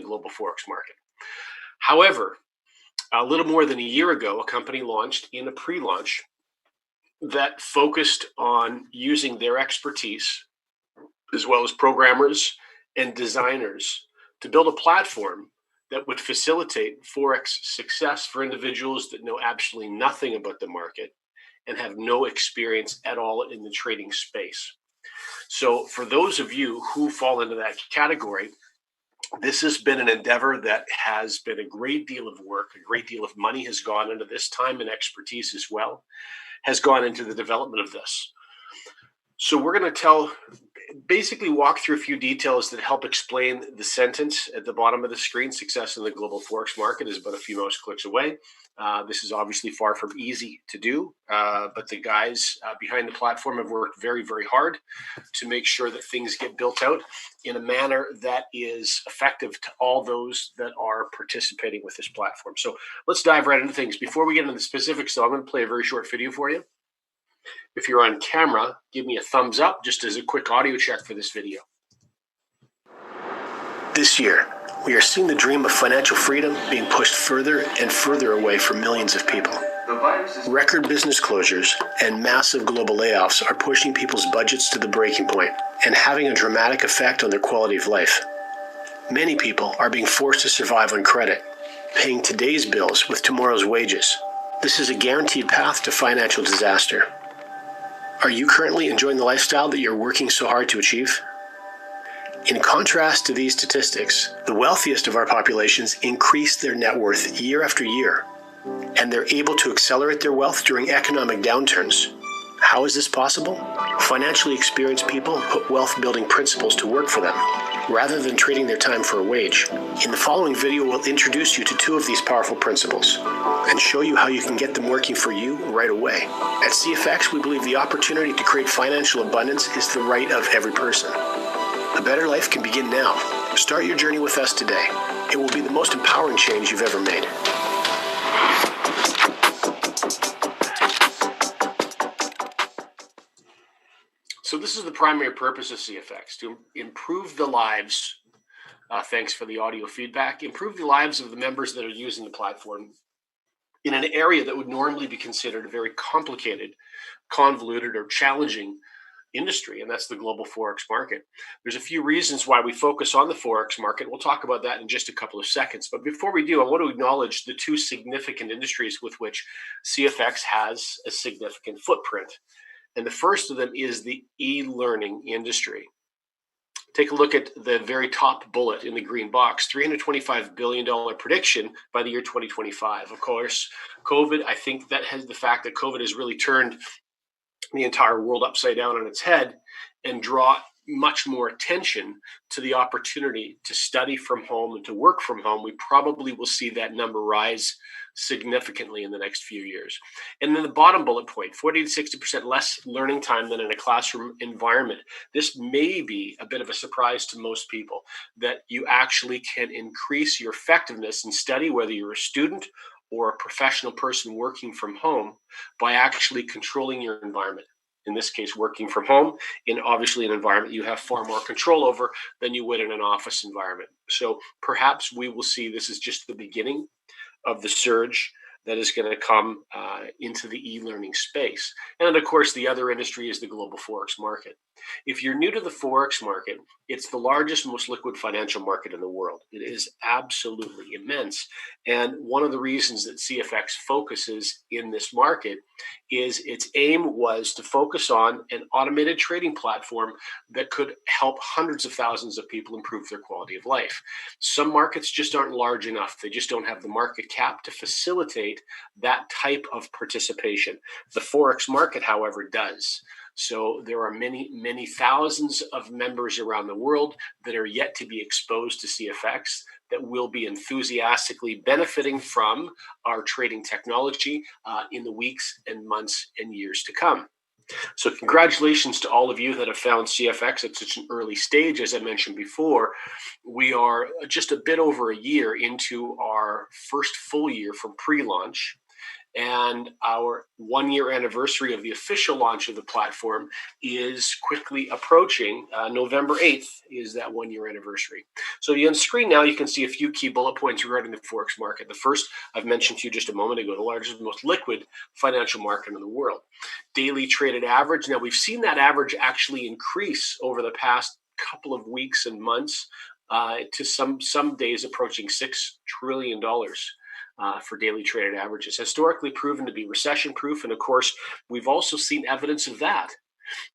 global Forex market. However, a little more than a year ago, a company launched in a pre-launch that focused on using their expertise, as well as programmers and designers, to build a platform that would facilitate Forex success for individuals that know absolutely nothing about the market and have no experience at all in the trading space. So for those of you who fall into that category, this has been an endeavor that has been a great deal of work. A great deal of money has gone into this, time and expertise as well has gone into the development of this. So we're going to basically walk through a few details that help explain the sentence at the bottom of the screen. Success in the global Forex market is but a few mouse clicks away. This is obviously far from easy to do, but the guys behind the platform have worked very, very hard to make sure that things get built out in a manner that is effective to all those that are participating with this platform. So let's dive right into things. Before we get into the specifics, though, I'm going to play a very short video for you. If you're on camera, give me a thumbs up just as a quick audio check for this video. This year, we are seeing the dream of financial freedom being pushed further and further away from millions of people. Record business closures and massive global layoffs are pushing people's budgets to the breaking point and having a dramatic effect on their quality of life. Many people are being forced to survive on credit, paying today's bills with tomorrow's wages. This is a guaranteed path to financial disaster. Are you currently enjoying the lifestyle that you're working so hard to achieve? In contrast to these statistics, the wealthiest of our populations increase their net worth year after year, and they're able to accelerate their wealth during economic downturns. How is this possible? Financially experienced people put wealth-building principles to work for them, rather than trading their time for a wage. In the following video, we'll introduce you to two of these powerful principles and show you how you can get them working for you right away. At CFX, we believe the opportunity to create financial abundance is the right of every person. A better life can begin now. Start your journey with us today. It will be the most empowering change you've ever made. So this is the primary purpose of CFX, to improve the lives, thanks for the audio feedback, improve the lives of the members that are using the platform in an area that would normally be considered a very complicated, convoluted, or challenging industry, and that's the global Forex market. There's a few reasons why we focus on the Forex market. We'll talk about that in just a couple of seconds. But before we do, I want to acknowledge the two significant industries with which CFX has a significant footprint. And the first of them is the e-learning industry. Take a look at the very top bullet in the green box, $325 billion prediction by the year 2025. Of course, COVID, I think that has the fact that COVID has really turned the entire world upside down on its head and draw much more attention to the opportunity to study from home and to work from home. We probably will see that number rise significantly in the next few years. And then the bottom bullet point, 40 to 60% less learning time than in a classroom environment. This may be a bit of a surprise to most people, that you actually can increase your effectiveness in study, whether you're a student or a professional person working from home, by actually controlling your environment. In this case, working from home in obviously an environment you have far more control over than you would in an office environment. So perhaps we will see this is just the beginning of the surge that is going to come into the e-learning space. And of course, the other industry is the global Forex market. If you're new to the Forex market, it's the largest, most liquid financial market in the world. It is absolutely immense. And one of the reasons that CFX focuses in this market is its aim was to focus on an automated trading platform that could help hundreds of thousands of people improve their quality of life. Some markets just aren't large enough. They just don't have the market cap to facilitate that type of participation. The Forex market, however, does. So there are many, many thousands of members around the world that are yet to be exposed to CFX that will be enthusiastically benefiting from our trading technology in the weeks and months and years to come. So congratulations to all of you that have found CFX at such an early stage. As I mentioned before, we are just a bit over a year into our first full year from pre-launch. And our 1 year anniversary of the official launch of the platform is quickly approaching. November 8th is that 1 year anniversary. So on screen now, you can see a few key bullet points regarding the Forex market. The first I've mentioned to you just a moment ago, the largest, most liquid financial market in the world. Daily traded average. Now we've seen that average actually increase over the past couple of weeks and months to some days approaching $6 trillion. For daily traded averages, historically proven to be recession proof. And of course, we've also seen evidence of that.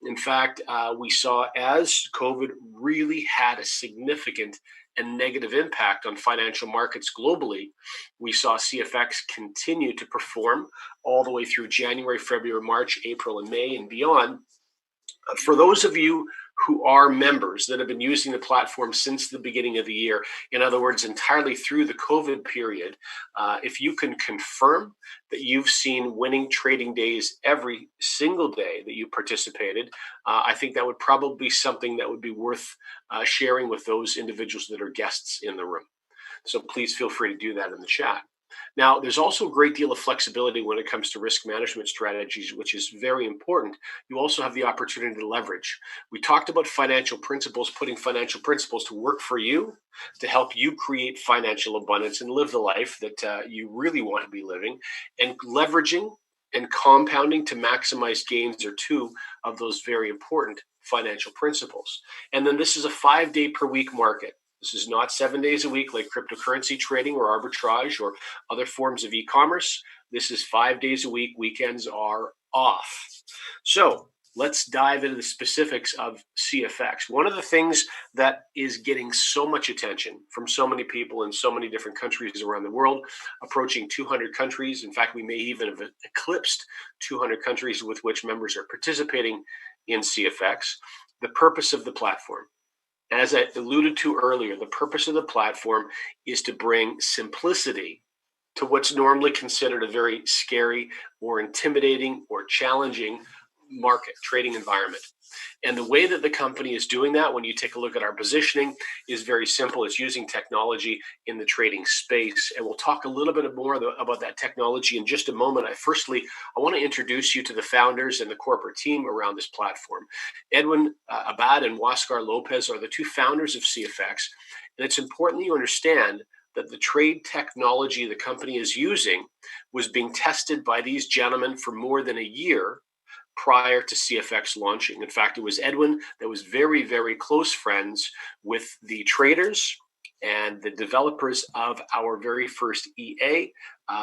In fact, we saw as COVID really had a significant and negative impact on financial markets globally, we saw CFX continue to perform all the way through January, February, March, April, and May and beyond. For those of you who are members that have been using the platform since the beginning of the year, in other words, entirely through the COVID period, if you can confirm that you've seen winning trading days every single day that you participated, I think that would probably be something that would be worth sharing with those individuals that are guests in the room. So please feel free to do that in the chat. Now, there's also a great deal of flexibility when it comes to risk management strategies, which is very important. You also have the opportunity to leverage. We talked about financial principles, putting financial principles to work for you to help you create financial abundance and live the life that you really want to be living. And leveraging and compounding to maximize gains are two of those very important financial principles. And then this is a 5-day per week market. This is not 7 days a week like cryptocurrency trading or arbitrage or other forms of e-commerce. This is 5 days a week. Weekends are off. So let's dive into the specifics of CFX. One of the things that is getting so much attention from so many people in so many different countries around the world, approaching 200 countries. In fact, we may even have eclipsed 200 countries with which members are participating in CFX. The purpose of the platform. As I alluded to earlier, the purpose of the platform is to bring simplicity to what's normally considered a very scary or intimidating or challenging market trading environment. And the way that the company is doing that, when you take a look at our positioning, is very simple. It's using technology in the trading space. And we'll talk a little bit more about that technology in just a moment. I want to introduce you to the founders and the corporate team around this platform. Edwin Abad and Huascar Lopez are the two founders of CFX. And it's important that you understand that the trade technology the company is using was being tested by these gentlemen for more than a year prior to CFX launching. In fact, it was Edwin that was very, very close friends with the traders and the developers of our very first EA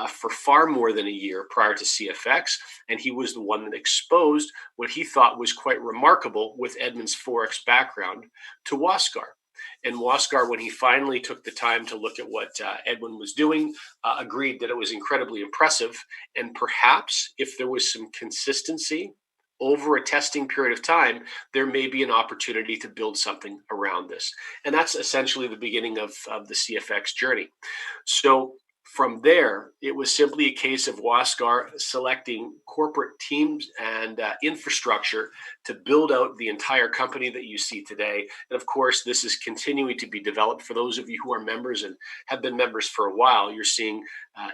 for far more than a year prior to CFX. And he was the one that exposed what he thought was quite remarkable with Edwin's Forex background to Huascar. And Huascar, when he finally took the time to look at what Edwin was doing, agreed that it was incredibly impressive. And perhaps if there was some consistency over a testing period of time, there may be an opportunity to build something around this. And that's essentially the beginning of the CFX journey. So from there, it was simply a case of Huascar selecting corporate teams and infrastructure to build out the entire company that you see today. And of course, this is continuing to be developed. For those of you who are members and have been members for a while, you're seeing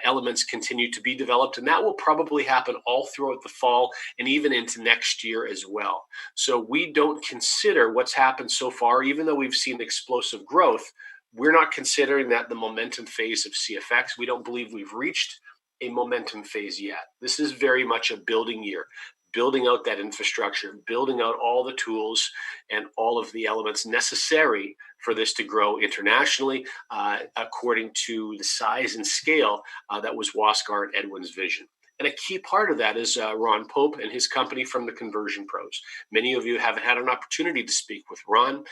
elements continue to be developed. And that will probably happen all throughout the fall and even into next year as well. So we don't consider what's happened so far, even though we've seen explosive growth, we're not considering that the momentum phase of CFX. We don't believe we've reached a momentum phase yet. This is very much a building year, building out that infrastructure, building out all the tools and all of the elements necessary for this to grow internationally according to the size and scale that was Huascar and Edwin's vision. And a key part of that is Ron Pope and his company from the Conversion Pros. Many of you haven't had an opportunity to speak with Ron.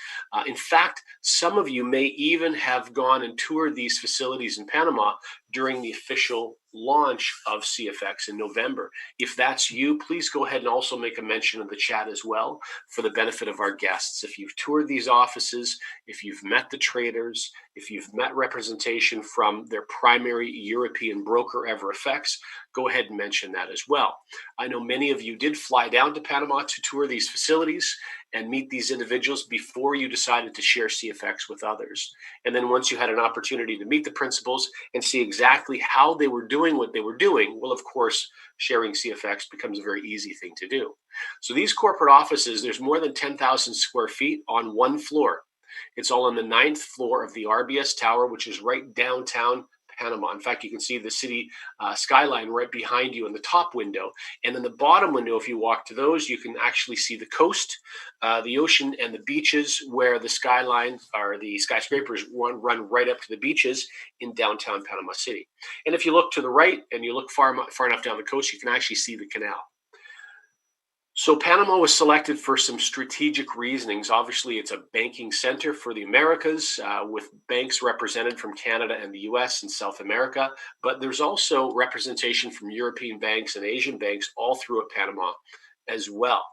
In fact, some of you may even have gone and toured these facilities in Panama during the official launch of CFX in November. If that's you, please go ahead and also make a mention in the chat as well for the benefit of our guests. If you've toured these offices, if you've met the traders, if you've met representation from their primary European broker, EverFX, go ahead and mention that as well. I know many of you did fly down to Panama to tour these facilities, and meet these individuals before you decided to share CFX with others. And then once you had an opportunity to meet the principals and see exactly how they were doing what they were doing, well, of course, sharing CFX becomes a very easy thing to do. So these corporate offices, there's more than 10,000 square feet on one floor. It's all on the 9th floor of the RBS Tower, which is right downtown Panama. In fact, you can see the city skyline right behind you in the top window. And in the bottom window, if you walk to those, you can actually see the coast, the ocean, and the beaches where the skyline or the skyscrapers run right up to the beaches in downtown Panama City. And if you look to the right and you look far enough down the coast, you can actually see the canal. So Panama was selected for some strategic reasonings. Obviously, it's a banking center for the Americas with banks represented from Canada and the US and South America. But there's also representation from European banks and Asian banks all throughout Panama as well.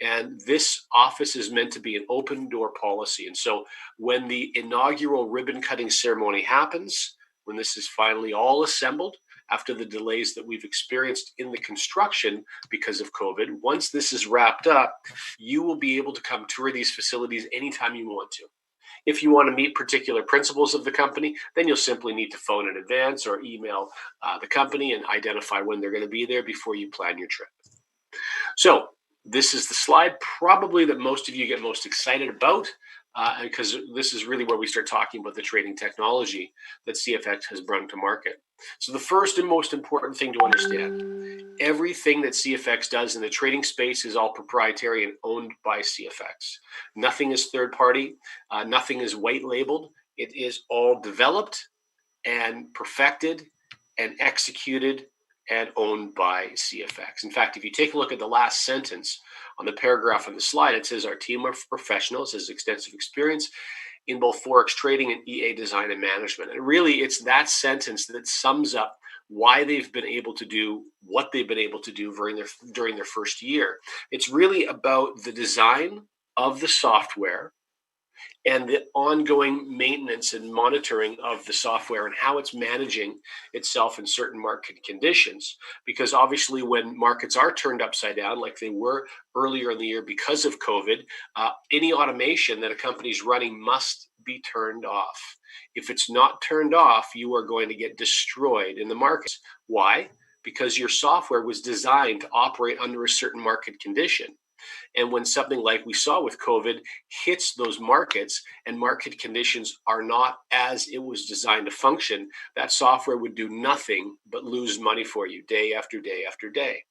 And this office is meant to be an open door policy. And so when the inaugural ribbon cutting ceremony happens, when this is finally all assembled, after the delays that we've experienced in the construction because of COVID, once this is wrapped up, you will be able to come tour these facilities anytime you want to. If you want to meet particular principals of the company, then you'll simply need to phone in advance or email the company and identify when they're going to be there before you plan your trip. So this is the slide probably that most of you get most excited about because this is really where we start talking about the trading technology that CFX has brought to market. So the first and most important thing to understand, everything that CFX does in the trading space is all proprietary and owned by CFX. Nothing is third party. Nothing is white labeled. It is all developed and perfected and executed and owned by CFX. In fact, if you take a look at the last sentence on the paragraph on the slide, it says our team of professionals has extensive experience in both Forex trading and EA design and management. And really, it's that sentence that sums up why they've been able to do what they've been able to do during their first year. It's really about the design of the software and the ongoing maintenance and monitoring of the software and how it's managing itself in certain market conditions. Because obviously when markets are turned upside down, like they were earlier in the year because of COVID, any automation that a company's running must be turned off. If it's not turned off, you are going to get destroyed in the markets. Why? Because your software was designed to operate under a certain market condition. And when something like we saw with COVID hits those markets and market conditions are not as it was designed to function, that software would do nothing but lose money for you day after day after day.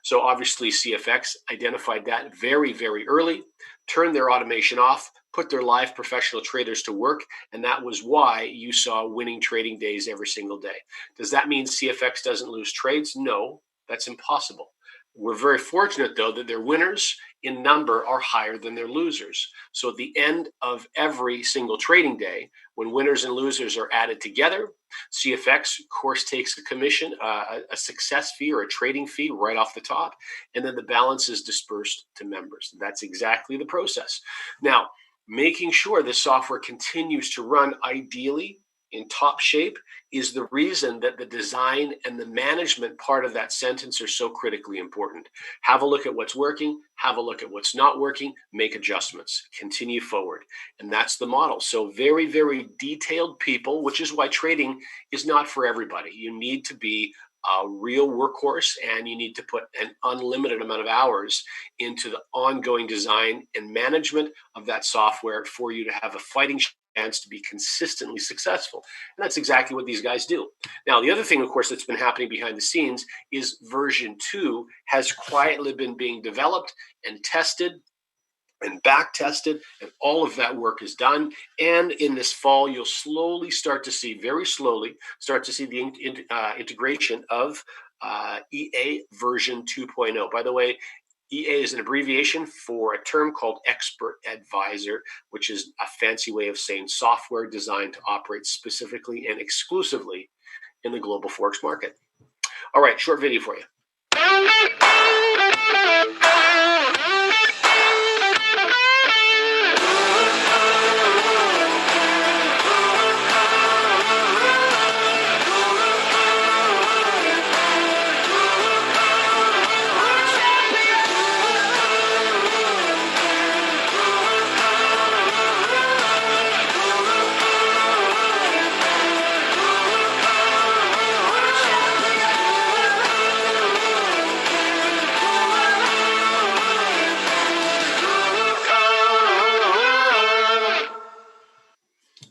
So obviously CFX identified that very, very early, turned their automation off, put their live professional traders to work, and that was why you saw winning trading days every single day. Does that mean CFX doesn't lose trades? No, that's impossible. We're very fortunate, though, that their winners in number are higher than their losers. So at the end of every single trading day, when winners and losers are added together, CFX, of course, takes a commission, a success fee or a trading fee right off the top, and then the balance is dispersed to members. That's exactly the process. Now, making sure this software continues to run ideally in top shape is the reason that the design and the management part of that sentence are so critically important. Have a look at what's working, have a look at what's not working, make adjustments, continue forward. And that's the model. So very, very detailed people, which is why trading is not for everybody. You need to be a real workhorse and you need to put an unlimited amount of hours into the ongoing design and management of that software for you to have a fighting chance to be consistently successful. And that's exactly what these guys do. Now, the other thing, of course, that's been happening behind the scenes is version 2 has quietly been being developed and tested and back tested, and all of that work is done. And in this fall, you'll slowly start to see, very slowly, start to see the integration of EA version 2.0. By the way, EA is an abbreviation for a term called Expert Advisor, which is a fancy way of saying software designed to operate specifically and exclusively in the global Forex market. All right, short video for you.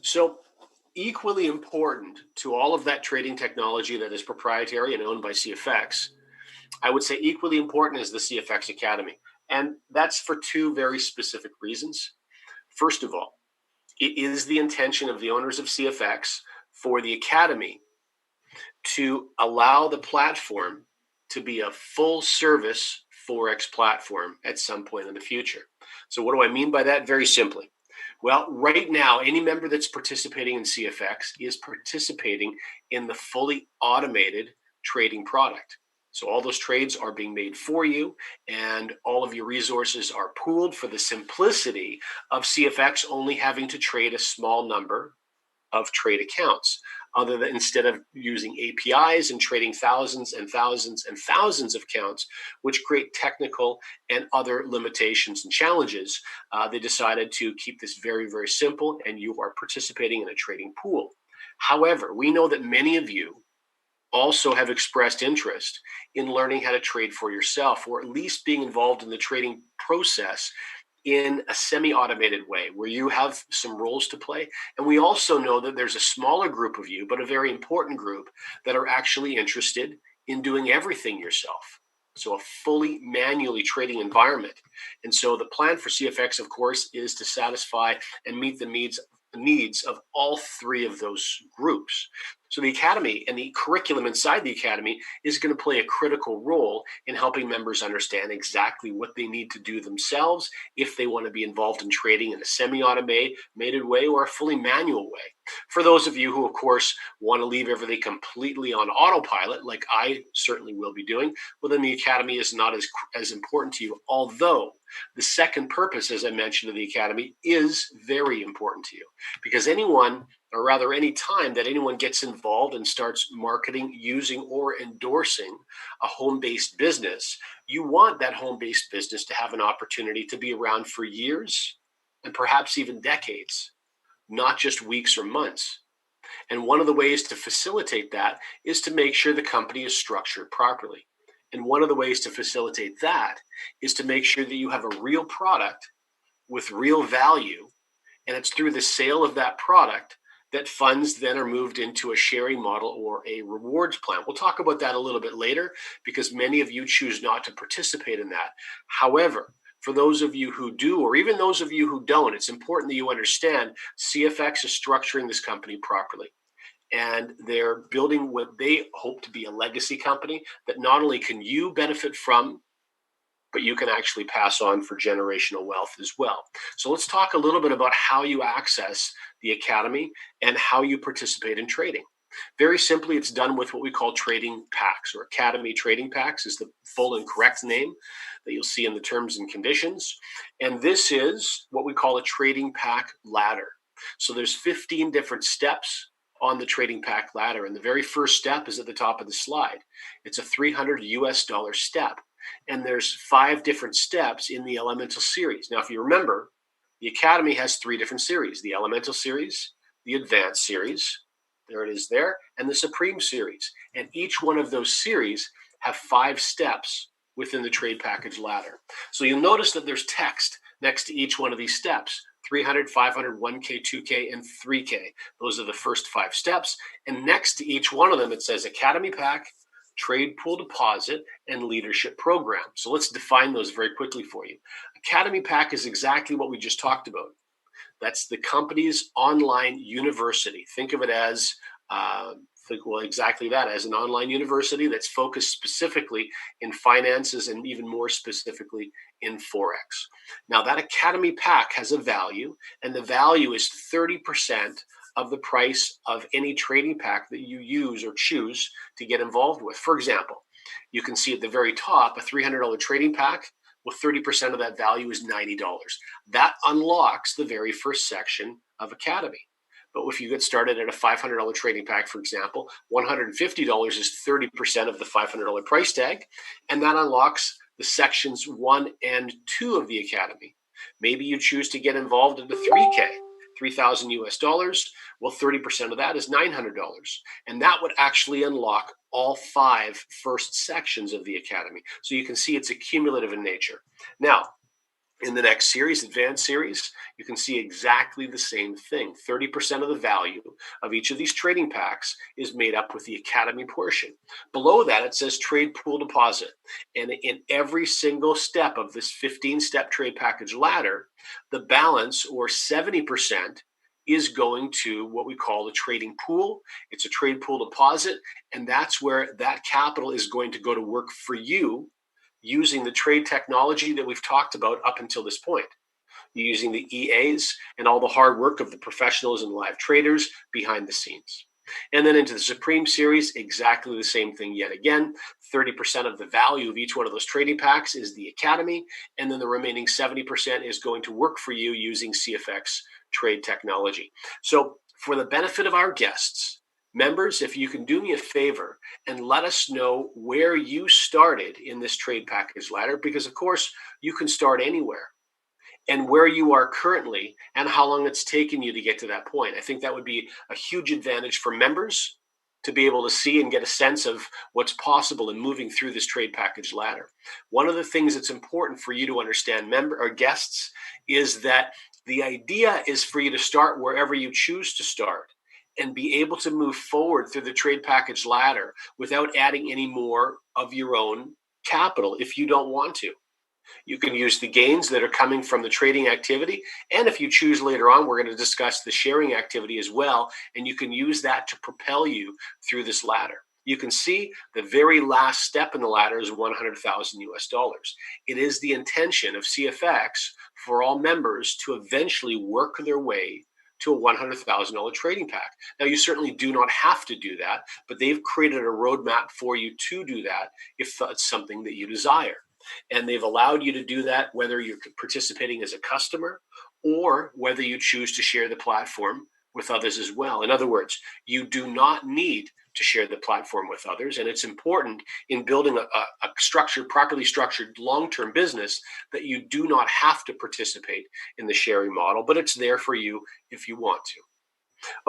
So, equally important to all of that trading technology that is proprietary and owned by CFX, I would say equally important is the CFX Academy. And that's for two very specific reasons. First of all, it is the intention of the owners of CFX for the Academy to allow the platform to be a full service Forex platform at some point in the future. So, what do I mean by that? Very simply. Well, right now, any member that's participating in CFX is participating in the fully automated trading product. So, all those trades are being made for you, and all of your resources are pooled for the simplicity of CFX only having to trade a small number of trade accounts, other than instead of using APIs and trading thousands and thousands and thousands of accounts, which create technical and other limitations and challenges. They decided to keep this very, very simple, and you are participating in a trading pool. However, we know that many of you also have expressed interest in learning how to trade for yourself, or at least being involved in the trading process in a semi-automated way where you have some roles to play. And we also know that there's a smaller group of you, but a very important group, that are actually interested in doing everything yourself. So a fully manually trading environment. And so the plan for CFX, of course, is to satisfy and meet the needs of all three of those groups. So the Academy and the curriculum inside the Academy is going to play a critical role in helping members understand exactly what they need to do themselves if they want to be involved in trading in a semi-automated way or a fully manual way. For those of you who, of course, want to leave everything completely on autopilot, like I certainly will be doing, well, then the Academy is not as important to you, although the second purpose, as I mentioned, of the Academy is very important to you, because anyone, or rather any time that anyone gets involved and starts marketing, using, or endorsing a home-based business, you want that home-based business to have an opportunity to be around for years and perhaps even decades, not just weeks or months. And one of the ways to facilitate that is to make sure the company is structured properly. And one of the ways to facilitate that is to make sure that you have a real product with real value, and it's through the sale of that product that funds then are moved into a sharing model or a rewards plan. We'll talk about that a little bit later, because many of you choose not to participate in that. However, for those of you who do, or even those of you who don't, it's important that you understand CFX is structuring this company properly. And they're building what they hope to be a legacy company that not only can you benefit from, but you can actually pass on for generational wealth as well. So let's talk a little bit about how you access the Academy and how you participate in trading. Very simply, it's done with what we call trading packs, or Academy Trading Packs is the full and correct name that you'll see in the terms and conditions. And this is what we call a trading pack ladder. So there's 15 different steps on the trading pack ladder. And the very first step is at the top of the slide. It's a $300 step. And there's 5 different steps in the Elemental series. Now, if you remember, the Academy has 3 different series: the Elemental series, the Advanced series, there it is there, and the Supreme series. And each one of those series have 5 steps within the trade package ladder. So you'll notice that there's text next to each one of these steps: 300, 500, 1K, 2K, and 3K. Those are the first 5 steps. And next to each one of them, it says Academy Pack, Trade Pool Deposit, and Leadership Program. So let's define those very quickly for you. Academy Pack is exactly what we just talked about. That's the company's online university. Think of it as, exactly that, as an online university that's focused specifically in finances and even more specifically in Forex. Now, that Academy Pack has a value, and the value is 30% of the price of any trading pack that you use or choose to get involved with. For example, you can see at the very top a $300 trading pack. Well, 30% of that value is $90. That unlocks the very first section of Academy. But if you get started at a $500 trading pack, for example, $150 is 30% of the $500 price tag, and that unlocks the sections 1 and 2 of the Academy. Maybe you choose to get involved in the 3K, $3,000. Well, 30% of that is $900. And that would actually unlock all 5 first sections of the Academy. So you can see it's accumulative in nature. Now, In the next series, Advanced Series, you can see exactly the same thing. 30% of the value of each of these trading packs is made up with the Academy portion. Below that, it says Trade Pool Deposit. And in every single step of this 15-step trade package ladder, the balance, or 70%, is going to what we call the trading pool. It's a trade pool deposit, and that's where that capital is going to go to work for you using the trade technology that we've talked about up until this point, using the EAs and all the hard work of the professionals and live traders behind the scenes. And then into the Supreme Series, exactly the same thing yet again. 30% of the value of each one of those trading packs is the Academy, and then the remaining 70% is going to work for you using CFX trade technology. So for the benefit of our guests, members, if you can do me a favor and let us know where you started in this trade package ladder, because of course you can start anywhere, and where you are currently and how long it's taken you to get to that point. I think that would be a huge advantage for members to be able to see and get a sense of what's possible in moving through this trade package ladder. One of the things that's important for you to understand, member or guests, is that the idea is for you to start wherever you choose to start and be able to move forward through the trade package ladder without adding any more of your own capital if you don't want to. You can use the gains that are coming from the trading activity. And if you choose later on, we're going to discuss the sharing activity as well. And you can use that to propel you through this ladder. You can see the very last step in the ladder is 100,000 US dollars. It is the intention of CFX for all members to eventually work their way to a $100,000 trading pack. Now, you certainly do not have to do that, but they've created a roadmap for you to do that if that's something that you desire. And they've allowed you to do that whether you're participating as a customer or whether you choose to share the platform with others as well. In other words, you do not need to share the platform with others. And it's important in building a structured, properly structured long-term business that you do not have to participate in the sharing model, but it's there for you if you want to.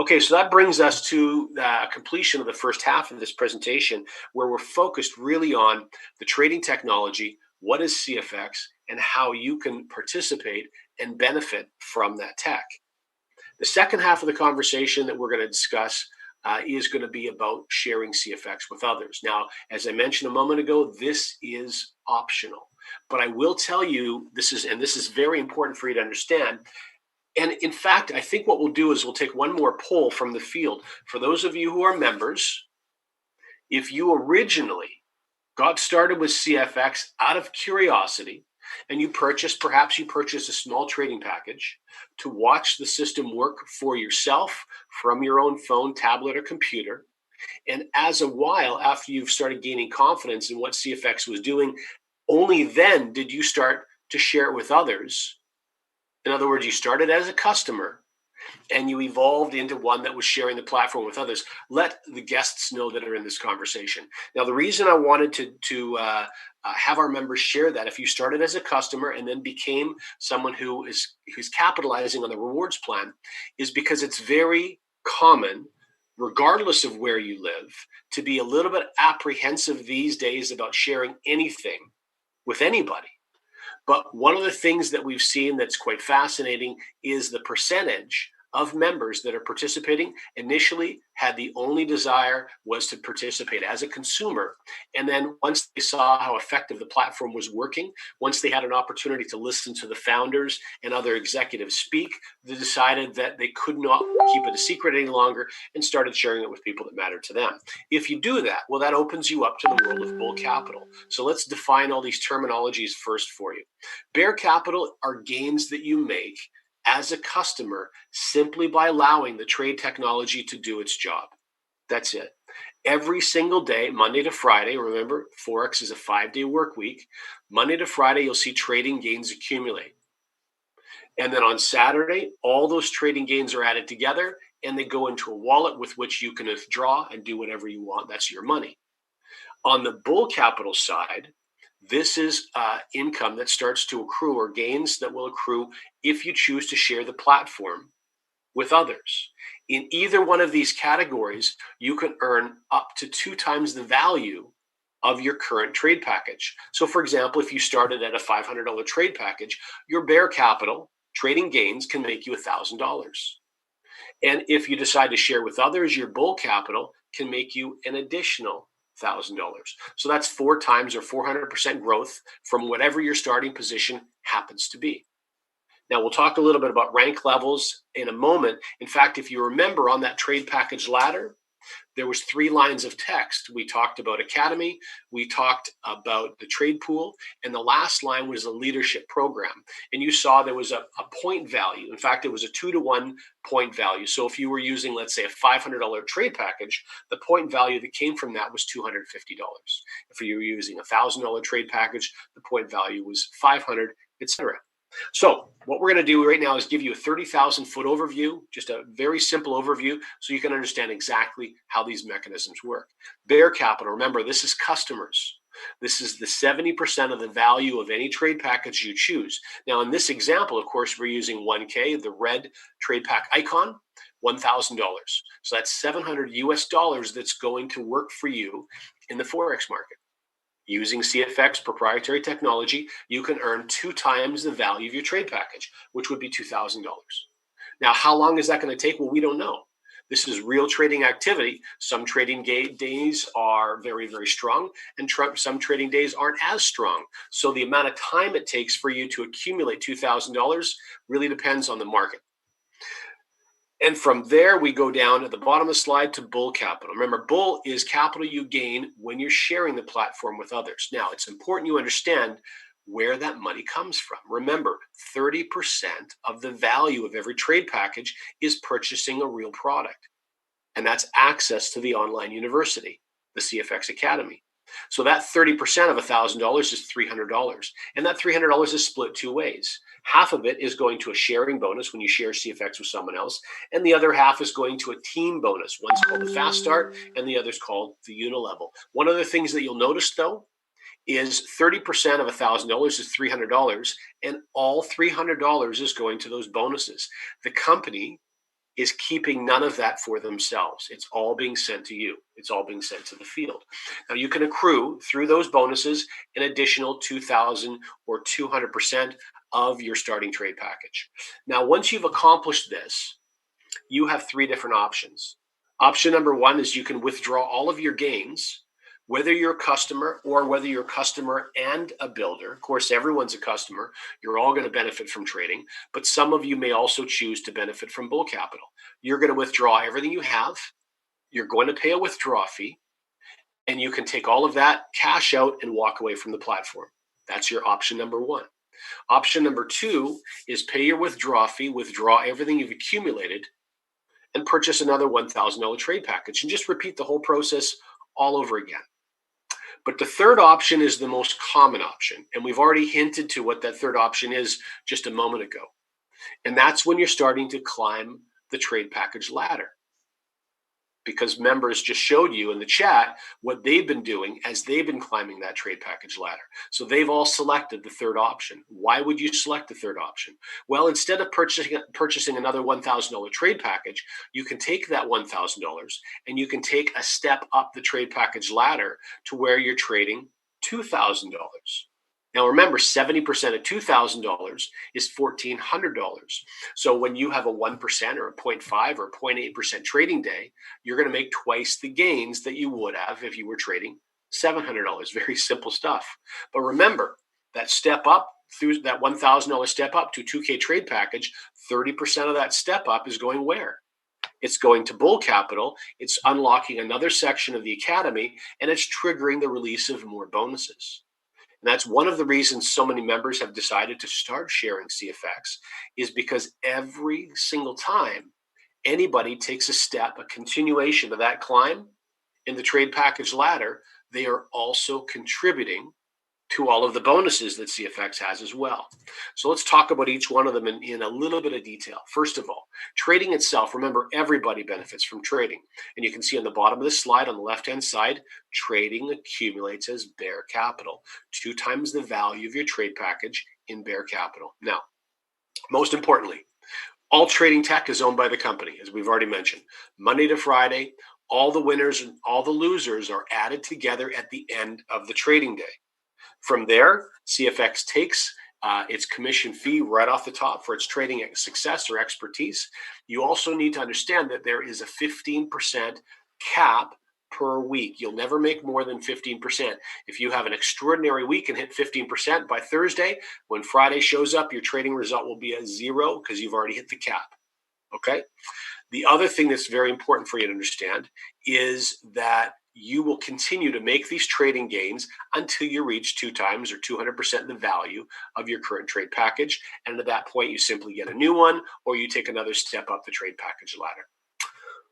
Okay, so that brings us to the completion of the first half of this presentation, where we're focused really on the trading technology, what is CFX, and how you can participate and benefit from that tech. The second half of the conversation that we're going to discuss is going to be about sharing CFX with others. Now, as I mentioned a moment ago, this is optional, but I will tell you this is very important for you to understand. And in fact, I think what we'll do is we'll take one more poll from the field. For those of you who are members, if you originally got started with CFX out of curiosity and perhaps you purchased a small trading package to watch the system work for yourself from your own phone, tablet, or computer, and as a while after you've started gaining confidence in what CFX was doing, only then did you start to share it with others. In other words, you started as a customer and you evolved into one that was sharing the platform with others. Let the guests know that are in this conversation. Now, the reason I wanted to have our members share that, if you started as a customer and then became someone who's capitalizing on the rewards plan, is because it's very common, regardless of where you live, to be a little bit apprehensive these days about sharing anything with anybody. But one of the things that we've seen that's quite fascinating is the percentage of members that are participating initially had the only desire was to participate as a consumer. And then once they saw how effective the platform was working, once they had an opportunity to listen to the founders and other executives speak, they decided that they could not keep it a secret any longer and started sharing it with people that mattered to them. If you do that, well, that opens you up to the world of bull capital. So let's define all these terminologies first for you. Bear capital are gains that you make as a customer simply by allowing the trade technology to do its job. That's it. Every single day, Monday to Friday, remember, Forex is a 5-day work week. Monday to Friday, you'll see trading gains accumulate. And then on Saturday, all those trading gains are added together and they go into a wallet with which you can withdraw and do whatever you want. That's your money. On the bull capital side, this is income that starts to accrue, or gains that will accrue if you choose to share the platform with others. In either one of these categories, you can earn up to 2 times the value of your current trade package. So for example, if you started at a $500 trade package, your bare capital trading gains can make you $1,000. And if you decide to share with others, your bull capital can make you an additional $1,000. So that's 4 times or 400% growth from whatever your starting position happens to be. Now, we'll talk a little bit about rank levels in a moment. In fact, if you remember on that trade package ladder, there was 3 lines of text. We talked about Academy, we talked about the trade pool, and the last line was a leadership program. And you saw there was a point value. In fact, it was a 2-to-1 point value. So if you were using, let's say, a $500 trade package, the point value that came from that was $250. If you were using a $1,000 trade package, the point value was $500, etc. So what we're going to do right now is give you a 30,000 foot overview, just a very simple overview, so you can understand exactly how these mechanisms work. Bare capital, remember, this is customers. This is the 70% of the value of any trade package you choose. Now, in this example, of course, we're using 1K, the red trade pack icon, $1,000. So that's $700 that's going to work for you in the Forex market. Using CFX proprietary technology, you can earn 2 times the value of your trade package, which would be $2,000. Now, how long is that going to take? Well, we don't know. This is real trading activity. Some trading days are very, very strong, and some trading days aren't as strong. So the amount of time it takes for you to accumulate $2,000 really depends on the market. And from there, we go down at the bottom of the slide to bull capital. Remember, bull is capital you gain when you're sharing the platform with others. Now, it's important you understand where that money comes from. Remember, 30% of the value of every trade package is purchasing a real product. And that's access to the online university, the CFX Academy. So that 30% of $1,000 is $300. And that $300 is split 2 ways. Half of it is going to a sharing bonus when you share CFX with someone else. And the other half is going to a team bonus. One's called the Fast Start and the other's called the Unilevel. One of the things that you'll notice, though, is 30% of $1,000 is $300. And all $300 is going to those bonuses. The company is keeping none of that for themselves. It's all being sent to you. It's all being sent to the field. Now, you can accrue through those bonuses an additional 2,000 or 200% of your starting trade package. Now, once you've accomplished this, you have 3 different options. Option number 1 is you can withdraw all of your gains, whether you're a customer or whether you're a customer and a builder. Of course, everyone's a customer. You're all going to benefit from trading, but some of you may also choose to benefit from bull capital. You're going to withdraw everything you have. You're going to pay a withdrawal fee, and you can take all of that cash out and walk away from the platform. That's your option number 1. Option number 2 is pay your withdrawal fee, withdraw everything you've accumulated, and purchase another $1,000 trade package, and just repeat the whole process all over again. But the third option is the most common option. And we've already hinted to what that third option is just a moment ago. And that's when you're starting to climb the trade package ladder. Because members just showed you in the chat what they've been doing as they've been climbing that trade package ladder. So they've all selected the third option. Why would you select the third option? Well, instead of purchasing another $1,000 trade package, you can take that $1,000 and you can take a step up the trade package ladder to where you're trading $2,000. Now, remember, 70% of $2,000 is $1,400. So when you have a 1% or a 0.5 or 0.8% trading day, you're going to make twice the gains that you would have if you were trading $700. Very simple stuff. But remember, that step up through that $1,000 step up to 2K trade package, 30% of that step up is going where? It's going to bull capital. It's unlocking another section of the academy, and it's triggering the release of more bonuses. And that's one of the reasons so many members have decided to start sharing CFX, is because every single time anybody takes a step, a continuation of that climb in the trade package ladder, they are also contributing to all of the bonuses that CFX has as well. So let's talk about each one of them in a little bit of detail. First of all, trading itself. Remember, everybody benefits from trading. And you can see on the bottom of this slide on the left-hand side, trading accumulates as bare capital, 2 times the value of your trade package in bare capital. Now, most importantly, all trading tech is owned by the company, as we've already mentioned. Monday to Friday, All the winners and all the losers are added together at the end of the trading day. From there, CFX takes its commission fee right off the top for its trading success or expertise. You also need to understand that there is a 15% cap per week. You'll never make more than 15%. If you have an extraordinary week and hit 15% by Thursday, when Friday shows up, your trading result will be a zero because you've already hit the cap. Okay? The other thing that's very important for you to understand is that you will continue to make these trading gains until you reach 2 times or 200% the value of your current trade package. And at that point, you simply get a new one or you take another step up the trade package ladder.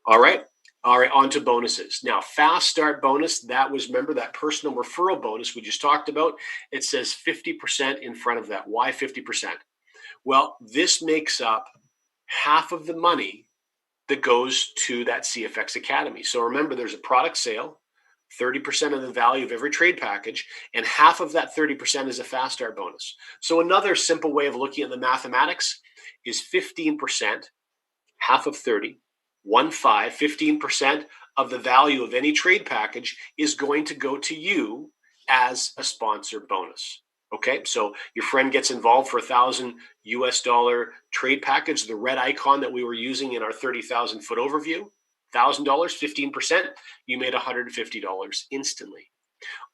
All right. On to bonuses. Now, fast start bonus, that was, remember, that personal referral bonus we just talked about. It says 50% in front of that. Why 50%? Well, this makes up half of the money that goes to that CFX Academy. So remember, there's a product sale, 30% of the value of every trade package, and half of that 30% is a fast start bonus. So another simple way of looking at the mathematics is 15%, half of 30, 15% of the value of any trade package is going to go to you as a sponsor bonus. Okay, so your friend gets involved for $1,000 trade package, the red icon that we were using in our 30,000 foot overview, $1,000, 15%, you made $150 instantly.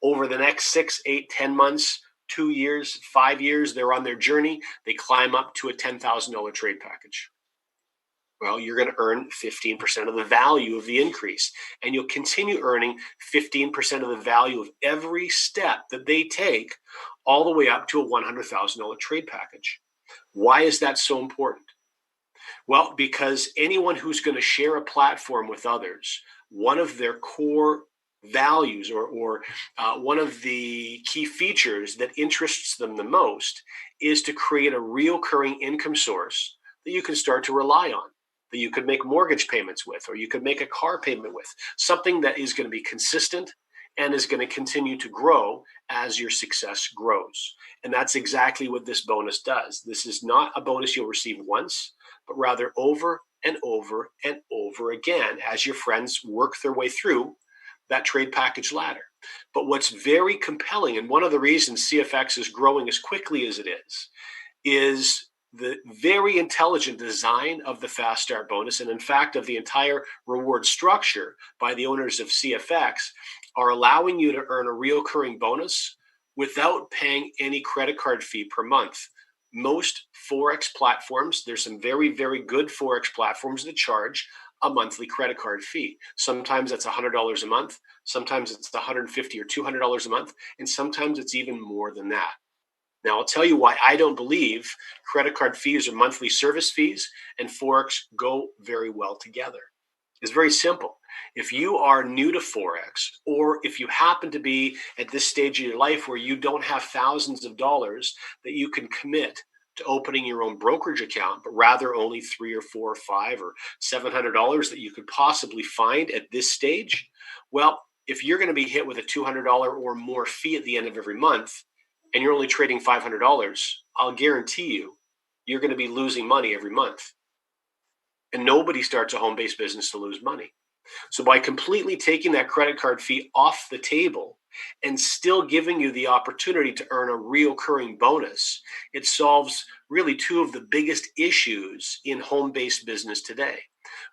Over the next 6, 8, 10 months, 2 years, 5 years, they're on their journey, they climb up to a $10,000 trade package. Well, you're going to earn 15% of the value of the increase, and you'll continue earning 15% of the value of every step that they take all the way up to a $100,000 trade package. Why is that so important? Well, because anyone who's going to share a platform with others, one of their core values or one of the key features that interests them the most is to create a recurring income source that you can start to rely on, that you could make mortgage payments with, or you could make a car payment with, something that is going to be consistent and is going to continue to grow as your success grows. And that's exactly what this bonus does. This is not a bonus you'll receive once, but rather over and over and over again as your friends work their way through that trade package ladder. But what's very compelling, and one of the reasons CFX is growing as quickly as it is the very intelligent design of the fast start bonus, and in fact of the entire reward structure by the owners of CFX, are allowing you to earn a recurring bonus without paying any credit card fee per month. Most Forex platforms, there's some very, very good Forex platforms that charge a monthly credit card fee. Sometimes that's $100 a month, sometimes it's $150 or $200 a month, and sometimes it's even more than that. Now, I'll tell you why I don't believe credit card fees or monthly service fees and Forex go very well together. It's very simple. If you are new to Forex, or if you happen to be at this stage of your life where you don't have thousands of dollars that you can commit to opening your own brokerage account, but rather only $3 or $4 or $5 or $700 that you could possibly find at this stage, well, if you're going to be hit with a $200 or more fee at the end of every month, and you're only trading $500, I'll guarantee you're going to be losing money every month. And nobody starts a home-based business to lose money. So by completely taking that credit card fee off the table and still giving you the opportunity to earn a recurring bonus, it solves really two of the biggest issues in home-based business today.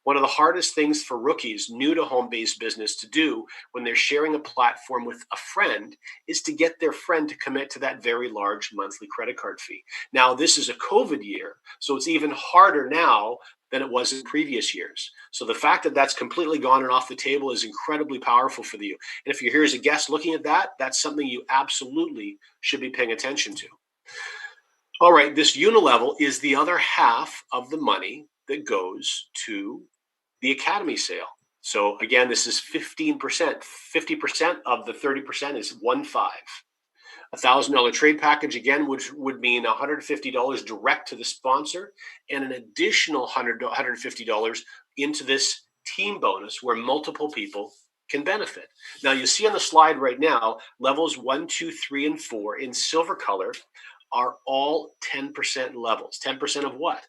One of the hardest things for rookies new to home-based business to do when they're sharing a platform with a friend is to get their friend to commit to that very large monthly credit card fee. Now, this is a COVID year, so it's even harder now than it was in previous years. So the fact that that's completely gone and off the table is incredibly powerful for you. And if you're here as a guest looking at that, that's something you absolutely should be paying attention to. All right, this unilevel is the other half of the money that goes to the Academy sale. So again, this is 15%. 50% of the 30% is 15. $1,000 trade package, again, which would mean $150 direct to the sponsor and an additional $150 into this team bonus where multiple people can benefit. Now, you see on the slide right now, levels 1, 2, 3, and 4 in silver color are all 10% levels. 10% of what?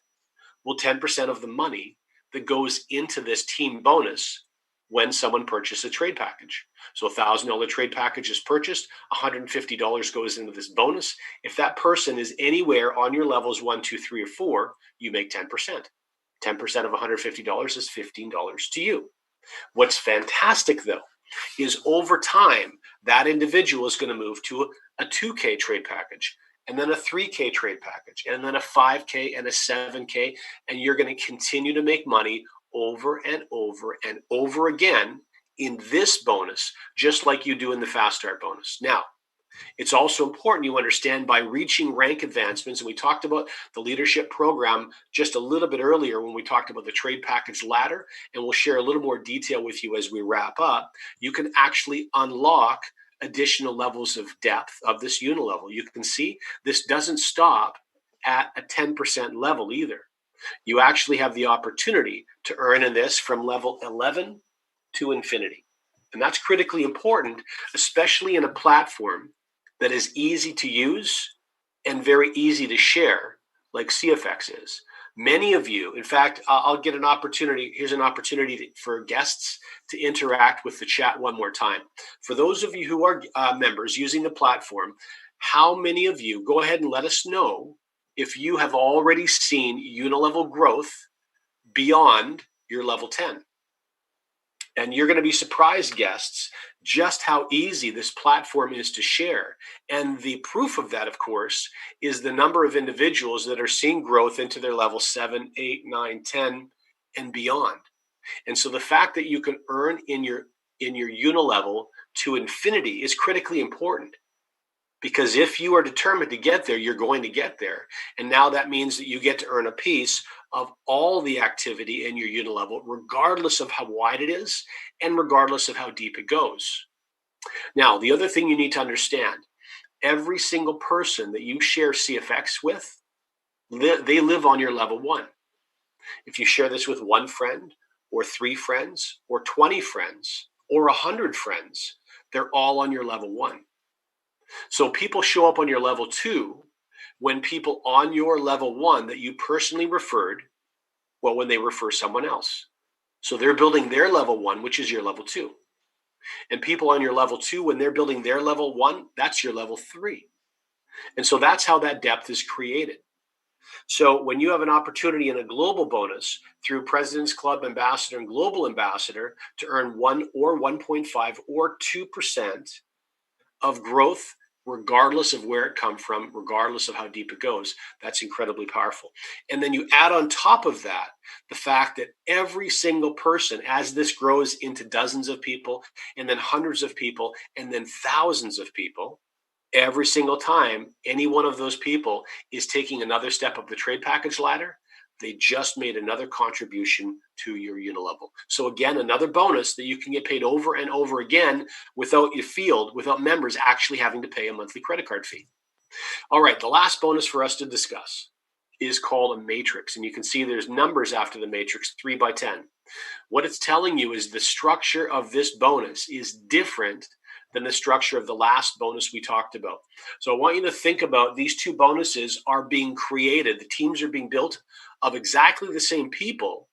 Well, 10% of the money that goes into this team bonus when someone purchases a trade package. So a $1,000 trade package is purchased, $150 goes into this bonus. If that person is anywhere on your levels 1, 2, 3, or 4, you make 10%. 10% of $150 is $15 to you. What's fantastic, though, is over time, that individual is going to move to a 2K trade package, and then a 3K trade package, and then a 5K and a 7K, and you're going to continue to make money over and over and over again in this bonus, just like you do in the Fast Start bonus. Now, it's also important you understand by reaching rank advancements, and we talked about the leadership program just a little bit earlier when we talked about the trade package ladder, and we'll share a little more detail with you as we wrap up. You can actually unlock additional levels of depth of this unilevel. You can see this doesn't stop at a 10% level either. You actually have the opportunity to earn in this from level 11 to infinity. And that's critically important, especially in a platform that is easy to use and very easy to share, like CFX is. Many of you, in fact, I'll get an opportunity. Here's an opportunity for guests to interact with the chat one more time. For those of you who are members using the platform, how many of you, go ahead and let us know if you have already seen unilevel growth beyond your level 10. And you're going to be surprised, guests, just how easy this platform is to share. And the proof of that, of course, is the number of individuals that are seeing growth into their level 7, 8, 9, 10, and beyond. And so the fact that you can earn in your unilevel to infinity is critically important. Because if you are determined to get there, you're going to get there. And now that means that you get to earn a piece of all the activity in your unilevel, regardless of how wide it is and regardless of how deep it goes. Now, the other thing you need to understand, every single person that you share CFX with, they live on your level 1. If you share this with 1 friend or 3 friends or 20 friends or 100 friends, they're all on your level 1. So people show up on your level 2 when people on your level 1 that you personally referred, well, when they refer someone else. So they're building their level 1, which is your level 2. And people on your level 2, when they're building their level 1, that's your level 3. And so that's how that depth is created. So when you have an opportunity in a global bonus through President's Club Ambassador and Global Ambassador to earn 1 or 1.5 or 2% of growth, regardless of where it comes from, regardless of how deep it goes, that's incredibly powerful. And then you add on top of that the fact that every single person, as this grows into dozens of people and then hundreds of people and then thousands of people, every single time any one of those people is taking another step up the trade package ladder, they just made another contribution to your unilevel. So again, another bonus that you can get paid over and over again without your field, without members actually having to pay a monthly credit card fee. All right, the last bonus for us to discuss is called a matrix. And you can see there's numbers after the matrix, 3 by 10. What it's telling you is the structure of this bonus is different than the structure of the last bonus we talked about. So I want you to think about these 2 bonuses are being created. The teams are being built of exactly the same people.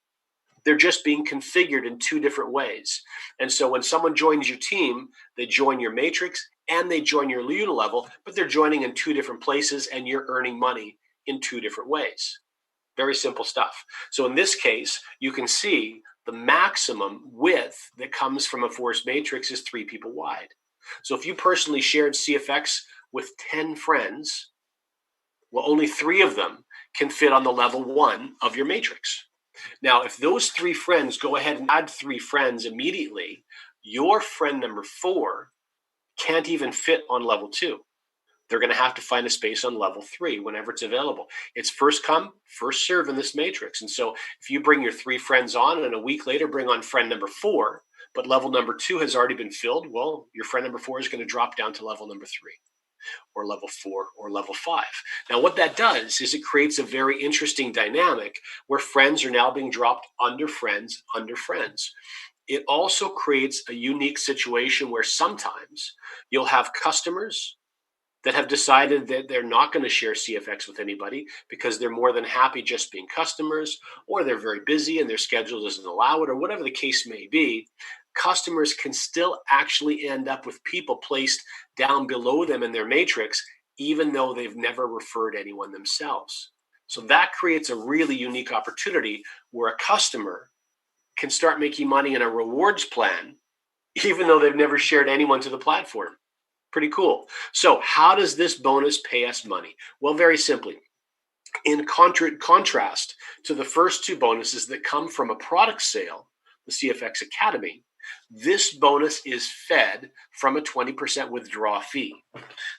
They're just being configured in 2 different ways. And so when someone joins your team, they join your matrix and they join your unilevel, but they're joining in 2 different places and you're earning money in 2 different ways. Very simple stuff. So in this case, you can see the maximum width that comes from a forced matrix is 3 people wide. So if you personally shared CFX with 10 friends, well, only 3 of them can fit on the level 1 of your matrix. Now, if those 3 friends go ahead and add 3 friends immediately, your friend number 4 can't even fit on level 2. They're going to have to find a space on level 3 whenever it's available. It's first come, first serve in this matrix. And so if you bring your 3 friends on and a week later bring on friend number 4, but level number 2 has already been filled, well, your friend number 4 is going to drop down to level number 3 or level 4 or level 5. Now, what that does is it creates a very interesting dynamic where friends are now being dropped under friends under friends. It also creates a unique situation where sometimes you'll have customers that have decided that they're not going to share CFX with anybody because they're more than happy just being customers, or they're very busy and their schedule doesn't allow it, or whatever the case may be. customers can still actually end up with people placed down below them in their matrix, even though they've never referred anyone themselves. So that creates a really unique opportunity where a customer can start making money in a rewards plan, even though they've never shared anyone to the platform. Pretty cool. So how does this bonus pay us money? Well, very simply. In contrast to the first two bonuses that come from a product sale, the CFX Academy, this bonus is fed from a 20% withdrawal fee.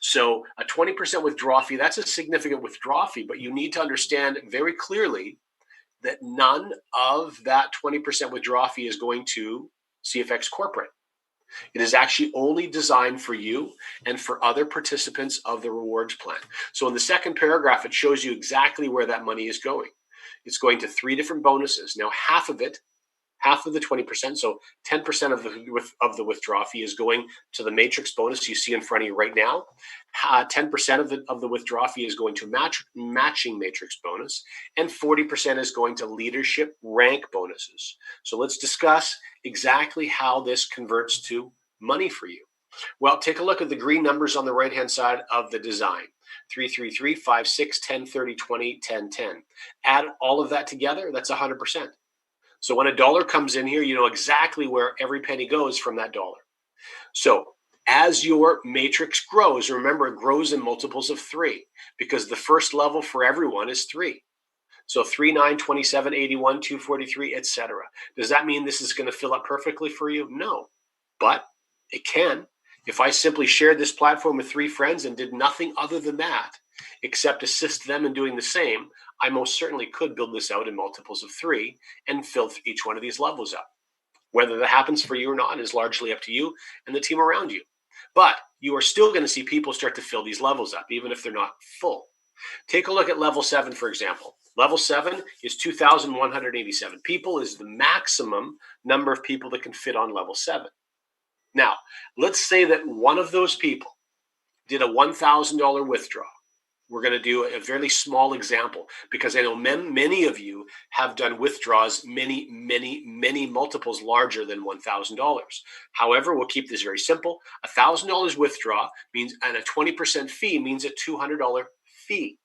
So a 20% withdrawal fee, that's a significant withdrawal fee, but you need to understand very clearly that none of that 20% withdrawal fee is going to CFX Corporate. It is actually only designed for you and for other participants of the rewards plan. So in the second paragraph, it shows you exactly where that money is going. It's going to 3 different bonuses. Now, half of the 20%, so 10% of the withdrawal fee is going to the matrix bonus you see in front of you right now. 10% of the withdrawal fee is going to matching matrix bonus, and 40% is going to leadership rank bonuses. So let's discuss exactly how this converts to money for you. Well, take a look at the green numbers on the right-hand side of the design. 3, 3, 3, 5, 6, 10, 30, 20, 10, 10. Add all of that together, that's 100%. So when a dollar comes in here, you know exactly where every penny goes from that dollar. So as your matrix grows, remember it grows in multiples of 3 because the first level for everyone is 3. So 3, 9, 27, 81, 243, etc. Does that mean this is going to fill up perfectly for you? No, but it can. If I simply shared this platform with 3 friends and did nothing other than that, except assist them in doing the same, I most certainly could build this out in multiples of 3 and fill each one of these levels up. Whether that happens for you or not is largely up to you and the team around you. But you are still going to see people start to fill these levels up, even if they're not full. Take a look at level 7, for example. Level 7 is 2,187 people, is the maximum number of people that can fit on level 7. Now, let's say that one of those people did a $1,000 withdrawal. We're going to do a very small example because I know many of you have done withdrawals many multiples larger than $1,000. However, we'll keep this very simple. $1,000 withdrawal means, and a 20% fee means a $200 fee.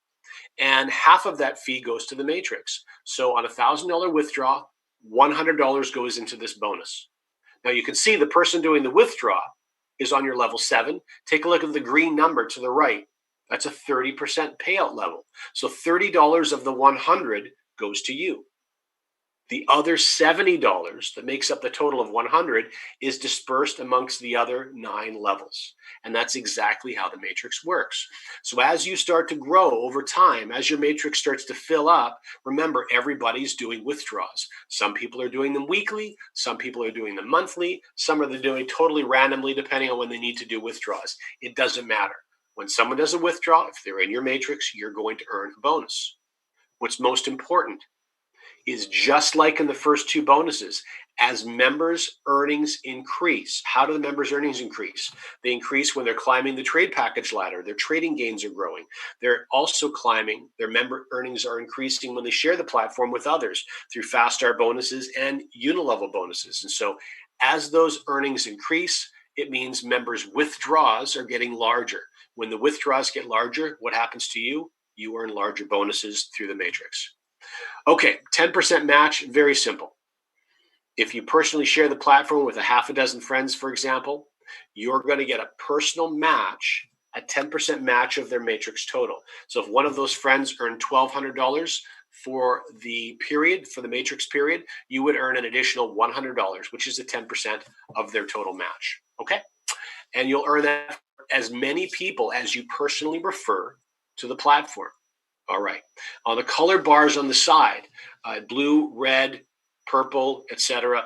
And half of that fee goes to the matrix. So on a $1,000 withdrawal, $100 goes into this bonus. Now you can see the person doing the withdrawal is on your level 7. Take a look at the green number to the right. That's a 30% payout level. So $30 of the 100 goes to you. The other $70 that makes up the total of 100 is dispersed amongst the other 9 levels. And that's exactly how the matrix works. So as you start to grow over time, as your matrix starts to fill up, remember everybody's doing withdrawals. Some people are doing them weekly, some people are doing them monthly, some are doing totally randomly depending on when they need to do withdrawals. It doesn't matter. When someone does a withdrawal, if they're in your matrix, you're going to earn a bonus. What's most important is just like in the first 2 bonuses, as members' earnings increase. How do the members' earnings increase? They increase when they're climbing the trade package ladder. Their trading gains are growing. They're also climbing. Their member earnings are increasing when they share the platform with others through fast start bonuses and unilevel bonuses. And so as those earnings increase, it means members' withdrawals are getting larger. When the withdrawals get larger, what happens to you? You earn larger bonuses through the matrix. Okay, 10% match, very simple. If you personally share the platform with a half a dozen friends, for example, you're going to get a personal match, a 10% match of their matrix total. So if one of those friends earned $1,200 for the period, for the matrix period, you would earn an additional $100, which is a 10% of their total match. Okay? And you'll earn that for as many people as you personally refer to the platform. All right. On the color bars on the side, blue, red, purple, etc.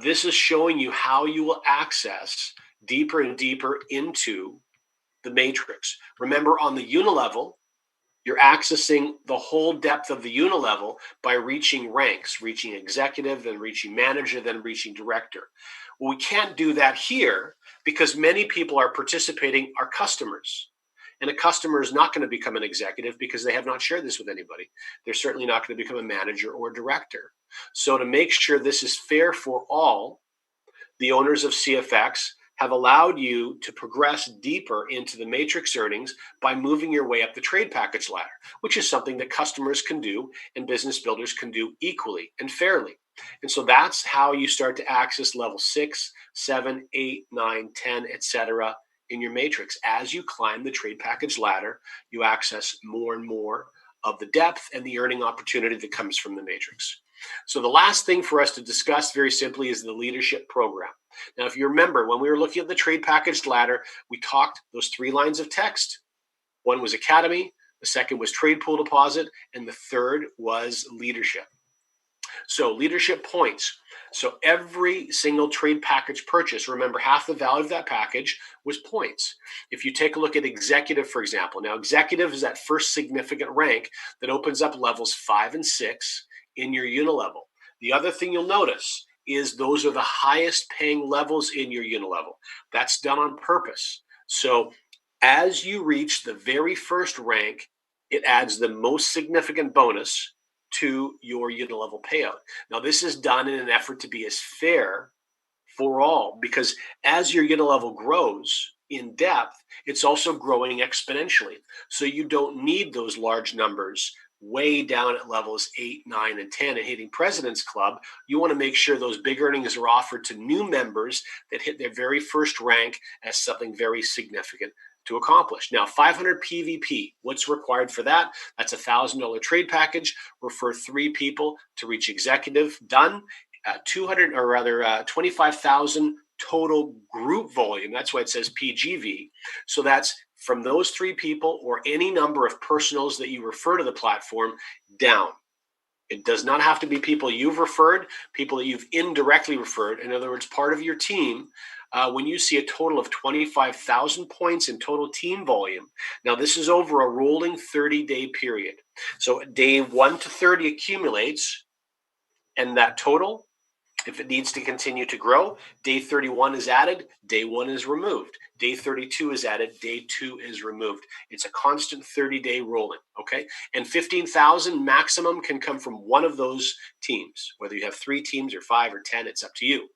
This is showing you how you will access deeper and deeper into the matrix. Remember, on the unilevel, you're accessing the whole depth of the unilevel by reaching ranks, reaching executive, then reaching manager, then reaching director. Well, we can't do that here because many people are participating are customers. And a customer is not going to become an executive because they have not shared this with anybody. They're certainly not going to become a manager or a director. So to make sure this is fair for all, the owners of CFX, have allowed you to progress deeper into the matrix earnings by moving your way up the trade package ladder, which is something that customers can do and business builders can do equally and fairly. And so that's how you start to access level 6, 7, 8, 9, 10, etc. in your matrix. As you climb the trade package ladder, you access more and more of the depth and the earning opportunity that comes from the matrix. So the last thing for us to discuss very simply is the leadership program. Now, if you remember, when we were looking at the trade package ladder, we talked those 3 lines of text. One was Academy, the second was Trade Pool Deposit, and the third was Leadership. So leadership points. So every single trade package purchase, remember, half the value of that package was points. If you take a look at executive, for example, now executive is that first significant rank that opens up levels 5 and 6 in your unilevel. The other thing you'll notice is those are the highest paying levels in your unilevel. That's done on purpose. So as you reach the very first rank, it adds the most significant bonus to your unilevel payout. Now, this is done in an effort to be as fair for all, because as your unilevel grows in depth, it's also growing exponentially. So you don't need those large numbers way down at levels 8, 9, and 10 and hitting President's Club. You want to make sure those big earnings are offered to new members that hit their very first rank as something very significant to accomplish. Now, 500 PVP, what's required for that? That's a $1,000 trade package. Refer 3 people to reach executive. Done. 25,000 total group volume. That's why it says PGV. So that's from those 3 people or any number of personals that you refer to the platform down. It does not have to be people you've referred, people that you've indirectly referred. In other words, part of your team. When you see a total of 25,000 points in total team volume, now this is over a rolling 30-day period. So day 1 to 30 accumulates, and that total, if it needs to continue to grow, day 31 is added, day 1 is removed. Day 32 is added, day 2 is removed. It's a constant 30-day rolling, okay? And 15,000 maximum can come from one of those teams. Whether you have 3 teams or 5 or 10, it's up to you.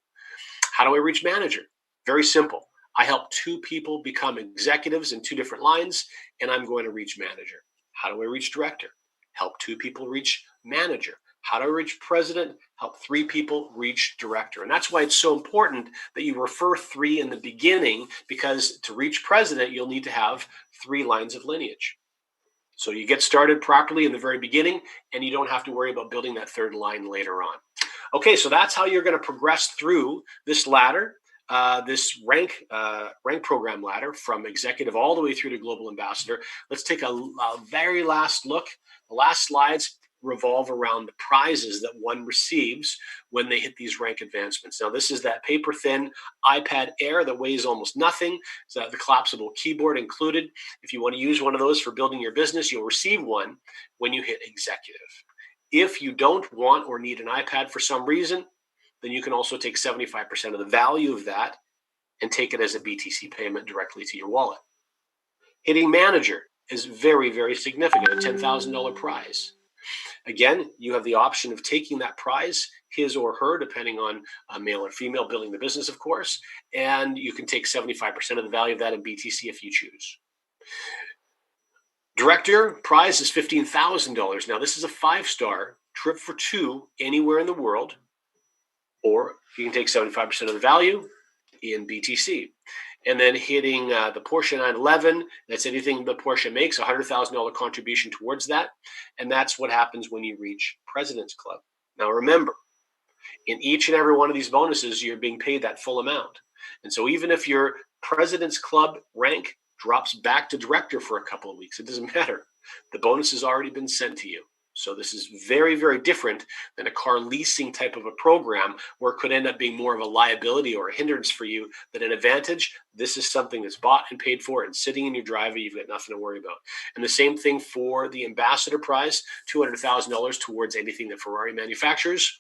How do I reach manager? Very simple. I help 2 people become executives in 2 different lines, and I'm going to reach manager. How do I reach director? Help 2 people reach manager. How do I reach president? Help 3 people reach director. And that's why it's so important that you refer 3 in the beginning, because to reach president, you'll need to have 3 lines of lineage. So you get started properly in the very beginning, and you don't have to worry about building that 3rd line later on. Okay, so that's how you're going to progress through this ladder, this rank program ladder from executive all the way through to global ambassador. Let's take a very last look. The last slides revolve around the prizes that one receives when they hit these rank advancements. Now, this is that paper-thin iPad Air that weighs almost nothing. It's the collapsible keyboard included. If you want to use one of those for building your business, you'll receive one when you hit executive. If you don't want or need an iPad for some reason, then you can also take 75% of the value of that and take it as a BTC payment directly to your wallet. Hitting manager is very, very significant, a $10,000 prize. Again, you have the option of taking that prize, his or her, depending on male or female building the business, of course, and you can take 75% of the value of that in BTC if you choose. Director prize is $15,000. Now, this is a 5-star trip for 2 anywhere in the world, or you can take 75% of the value in BTC. And then hitting the Porsche 911, that's anything the Porsche makes, $100,000 contribution towards that. And that's what happens when you reach President's Club. Now, remember, in each and every one of these bonuses, you're being paid that full amount. And so even if your President's Club rank drops back to director for a couple of weeks, it doesn't matter. The bonus has already been sent to you. So this is very, very different than a car leasing type of a program where it could end up being more of a liability or a hindrance for you than an advantage. This is something that's bought and paid for and sitting in your driveway. You've got nothing to worry about. And the same thing for the ambassador prize, $200,000 towards anything that Ferrari manufactures.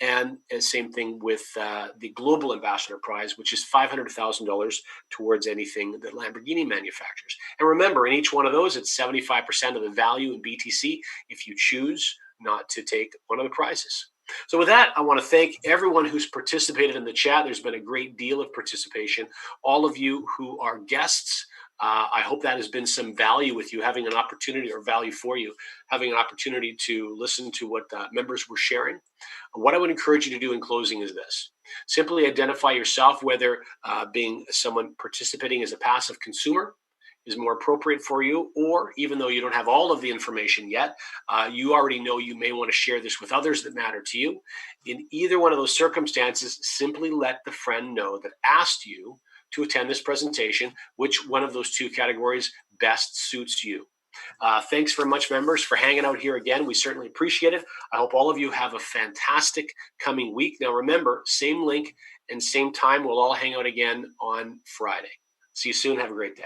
And same thing with the Global Ambassador Prize, which is $500,000 towards anything that Lamborghini manufactures. And remember, in each one of those, it's 75% of the value in BTC if you choose not to take one of the prizes. So with that, I want to thank everyone who's participated in the chat. There's been a great deal of participation. All of you who are guests, I hope that has been some value with you, having an opportunity, or value for you, having an opportunity to listen to what members were sharing. What I would encourage you to do in closing is this. Simply identify yourself, whether being someone participating as a passive consumer is more appropriate for you, or even though you don't have all of the information yet, you already know you may want to share this with others that matter to you. In either one of those circumstances, simply let the friend know that asked you to attend this presentation, which one of those two categories best suits you. Thanks very much, members, for hanging out here again. We certainly appreciate it. I hope all of you have a fantastic coming week. Now, remember, same link and same time. We'll all hang out again on Friday. See you soon. Have a great day.